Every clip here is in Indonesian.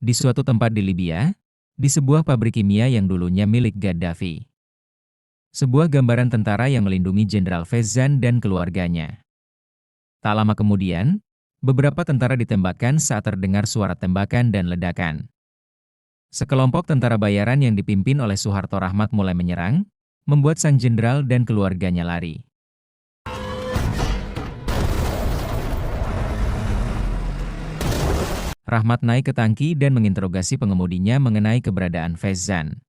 Di suatu tempat di Libya, di sebuah pabrik kimia yang dulunya milik Gaddafi. Sebuah gambaran tentara yang melindungi Jenderal Fezzan dan keluarganya. Tak lama kemudian, beberapa tentara ditembakkan saat terdengar suara tembakan dan ledakan. Sekelompok tentara bayaran yang dipimpin oleh Suharto Rahmat mulai menyerang, membuat sang jenderal dan keluarganya lari. Rahmat naik ke tangki dan menginterogasi pengemudinya mengenai keberadaan Fezzan.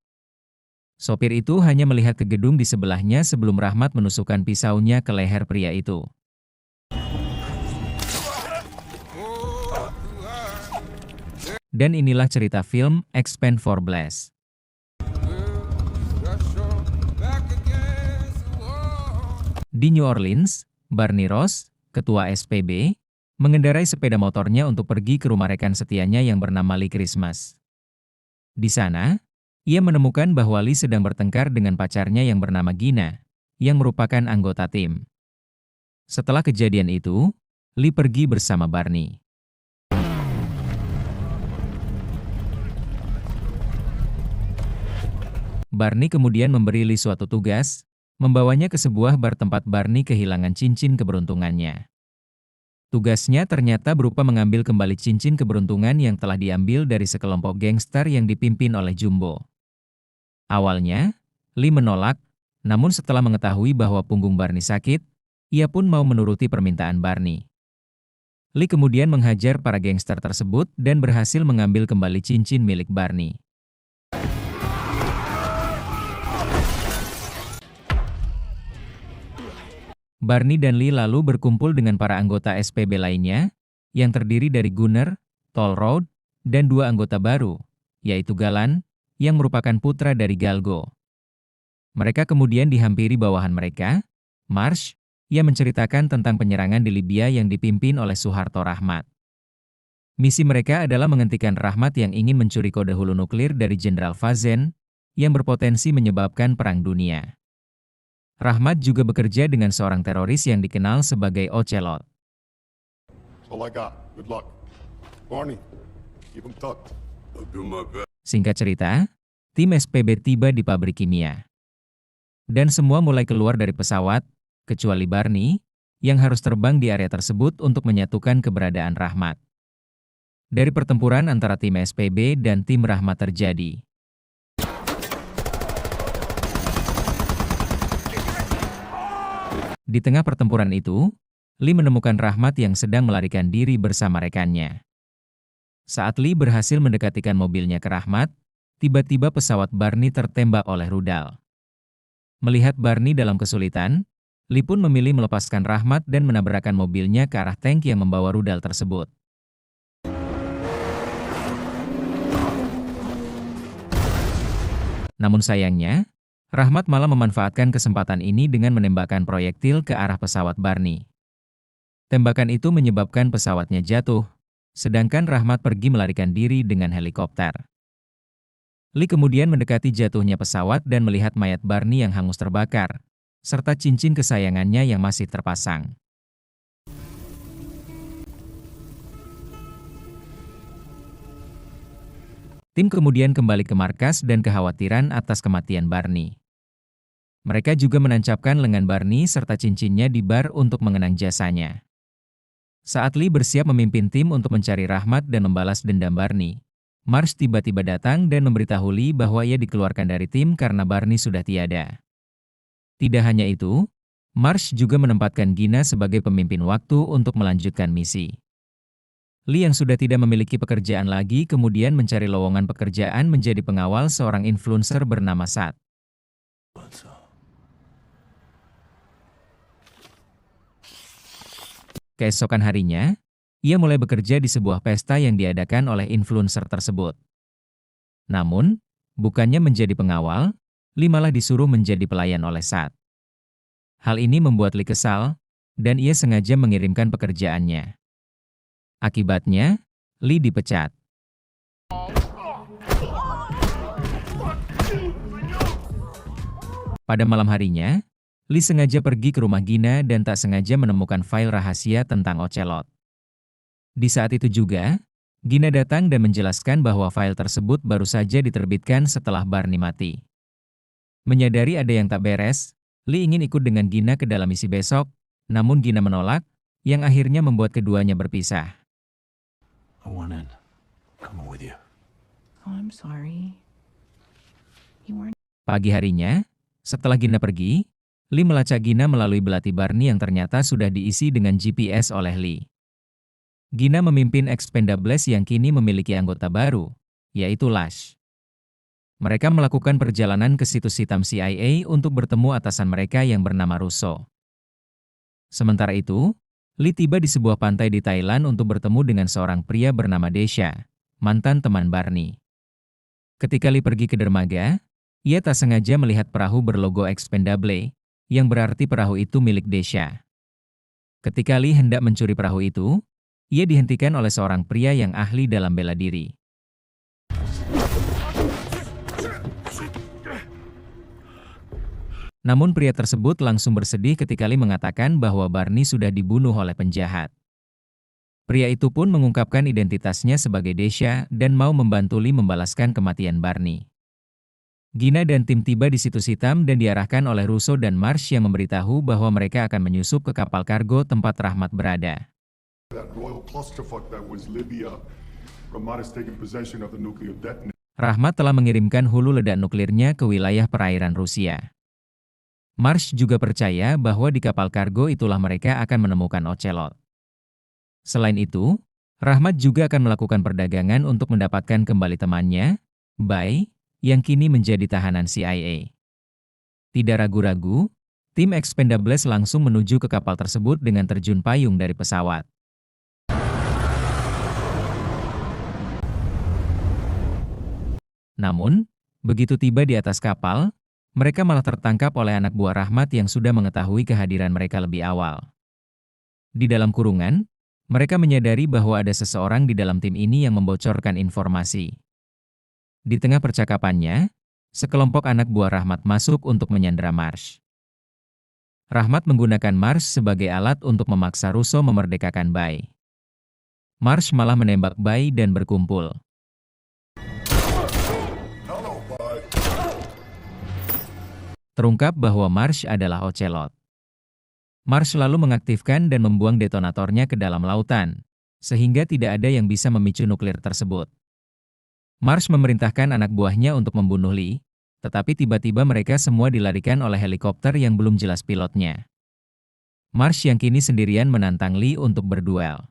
Sopir itu hanya melihat ke gedung di sebelahnya sebelum Rahmat menusukkan pisaunya ke leher pria itu. Dan inilah cerita film Expand 14. Di New Orleans, Barney Ross, ketua SPB, mengendarai sepeda motornya untuk pergi ke rumah rekan setianya yang bernama Lee Christmas. Di sana, ia menemukan bahwa Lee sedang bertengkar dengan pacarnya yang bernama Gina, yang merupakan anggota tim. Setelah kejadian itu, Lee pergi bersama Barney. Barney kemudian memberi Lee suatu tugas, membawanya ke sebuah bar tempat Barney kehilangan cincin keberuntungannya. Tugasnya ternyata berupa mengambil kembali cincin keberuntungan yang telah diambil dari sekelompok gangster yang dipimpin oleh Jumbo. Awalnya, Lee menolak, namun setelah mengetahui bahwa punggung Barney sakit, ia pun mau menuruti permintaan Barney. Lee kemudian menghajar para gangster tersebut dan berhasil mengambil kembali cincin milik Barney. Barney dan Lee lalu berkumpul dengan para anggota SPB lainnya, yang terdiri dari Gunner, Toll Road, dan dua anggota baru, yaitu Galan, yang merupakan putra dari Galgo. Mereka kemudian dihampiri bawahan mereka, Marsh, yang menceritakan tentang penyerangan di Libya yang dipimpin oleh Suharto Rahmat. Misi mereka adalah menghentikan Rahmat yang ingin mencuri kode hulu nuklir dari Jenderal Fezzan, yang berpotensi menyebabkan perang dunia. Rahmat juga bekerja dengan seorang teroris yang dikenal sebagai Ocelot. Singkat cerita, tim SPB tiba di pabrik kimia. Dan semua mulai keluar dari pesawat, kecuali Barney, yang harus terbang di area tersebut untuk menyatukan keberadaan Rahmat. Dari pertempuran antara tim SPB dan tim Rahmat terjadi. Di tengah pertempuran itu, Lee menemukan Rahmat yang sedang melarikan diri bersama rekannya. Saat Lee berhasil mendekatikan mobilnya ke Rahmat, tiba-tiba pesawat Barney tertembak oleh rudal. Melihat Barney dalam kesulitan, Lee pun memilih melepaskan Rahmat dan menabrakkan mobilnya ke arah tank yang membawa rudal tersebut. Namun sayangnya, Rahmat malah memanfaatkan kesempatan ini dengan menembakkan proyektil ke arah pesawat Barney. Tembakan itu menyebabkan pesawatnya jatuh, sedangkan Rahmat pergi melarikan diri dengan helikopter. Lee kemudian mendekati jatuhnya pesawat dan melihat mayat Barney yang hangus terbakar, serta cincin kesayangannya yang masih terpasang. Tim kemudian kembali ke markas dan kekhawatiran atas kematian Barney. Mereka juga menancapkan lengan Barney serta cincinnya di bar untuk mengenang jasanya. Saat Lee bersiap memimpin tim untuk mencari Rahmat dan membalas dendam Barney, Marsh tiba-tiba datang dan memberitahu Lee bahwa ia dikeluarkan dari tim karena Barney sudah tiada. Tidak hanya itu, Marsh juga menempatkan Gina sebagai pemimpin waktu untuk melanjutkan misi. Lee yang sudah tidak memiliki pekerjaan lagi kemudian mencari lowongan pekerjaan menjadi pengawal seorang influencer bernama Sat. Keesokan harinya, ia mulai bekerja di sebuah pesta yang diadakan oleh influencer tersebut. Namun, bukannya menjadi pengawal, Lee malah disuruh menjadi pelayan oleh Sat. Hal ini membuat Lee kesal, dan ia sengaja mengirimkan pekerjaannya. Akibatnya, Lee dipecat. Pada malam harinya, Lee sengaja pergi ke rumah Gina dan tak sengaja menemukan file rahasia tentang Ocelot. Di saat itu juga, Gina datang dan menjelaskan bahwa file tersebut baru saja diterbitkan setelah Barney mati. Menyadari ada yang tak beres, Lee ingin ikut dengan Gina ke dalam misi besok, namun Gina menolak, yang akhirnya membuat keduanya berpisah. I want in. Coming with you. Oh, I'm sorry. You weren't. Pagi harinya, setelah Gina pergi, Lee melacak Gina melalui belati Barney yang ternyata sudah diisi dengan GPS oleh Lee. Gina memimpin Expendables yang kini memiliki anggota baru, yaitu Lash. Mereka melakukan perjalanan ke situs hitam CIA untuk bertemu atasan mereka yang bernama Russo. Sementara itu, Lee tiba di sebuah pantai di Thailand untuk bertemu dengan seorang pria bernama Desha, mantan teman Barney. Ketika Lee pergi ke dermaga, ia tak sengaja melihat perahu berlogo Expendable, yang berarti perahu itu milik Desha. Ketika Lee hendak mencuri perahu itu, ia dihentikan oleh seorang pria yang ahli dalam bela diri. Namun pria tersebut langsung bersedih ketika Lee mengatakan bahwa Barney sudah dibunuh oleh penjahat. Pria itu pun mengungkapkan identitasnya sebagai Desha dan mau membantu Lee membalaskan kematian Barney. Gina dan tim tiba di situs hitam dan diarahkan oleh Russo dan Marsh yang memberitahu bahwa mereka akan menyusup ke kapal kargo tempat Rahmat berada. Rahmat telah mengirimkan hulu ledak nuklirnya ke wilayah perairan Rusia. Marsh juga percaya bahwa di kapal kargo itulah mereka akan menemukan Ocelot. Selain itu, Rahmat juga akan melakukan perdagangan untuk mendapatkan kembali temannya, Bai, yang kini menjadi tahanan CIA. Tidak ragu-ragu, tim Expendables langsung menuju ke kapal tersebut dengan terjun payung dari pesawat. Namun, begitu tiba di atas kapal, mereka malah tertangkap oleh anak buah Rahmat yang sudah mengetahui kehadiran mereka lebih awal. Di dalam kurungan, mereka menyadari bahwa ada seseorang di dalam tim ini yang membocorkan informasi. Di tengah percakapannya, sekelompok anak buah Rahmat masuk untuk menyandera Marsh. Rahmat menggunakan Marsh sebagai alat untuk memaksa Russo memerdekakan Bai. Marsh malah menembak Bai dan berkumpul. Terungkap bahwa Marsh adalah Ocelot. Marsh lalu mengaktifkan dan membuang detonatornya ke dalam lautan, sehingga tidak ada yang bisa memicu nuklir tersebut. Marsh memerintahkan anak buahnya untuk membunuh Lee, tetapi tiba-tiba mereka semua dilarikan oleh helikopter yang belum jelas pilotnya. Marsh yang kini sendirian menantang Lee untuk berduel.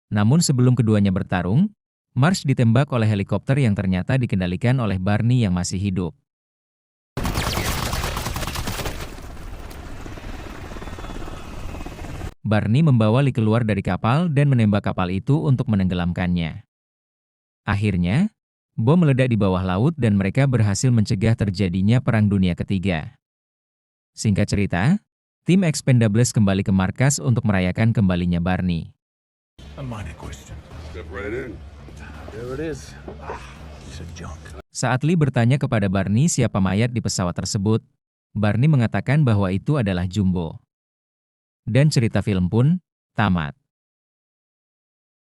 Namun sebelum keduanya bertarung, Marsh ditembak oleh helikopter yang ternyata dikendalikan oleh Barney yang masih hidup. Barney membawa Lee keluar dari kapal dan menembak kapal itu untuk menenggelamkannya. Akhirnya, bom meledak di bawah laut dan mereka berhasil mencegah terjadinya Perang Dunia Ketiga. Singkat cerita, tim Expendables kembali ke markas untuk merayakan kembalinya Barney. A minor question. Step right in. There it is. Piece of junk. Saat Lee bertanya kepada Barney siapa mayat di pesawat tersebut, Barney mengatakan bahwa itu adalah Jumbo. Dan cerita film pun tamat.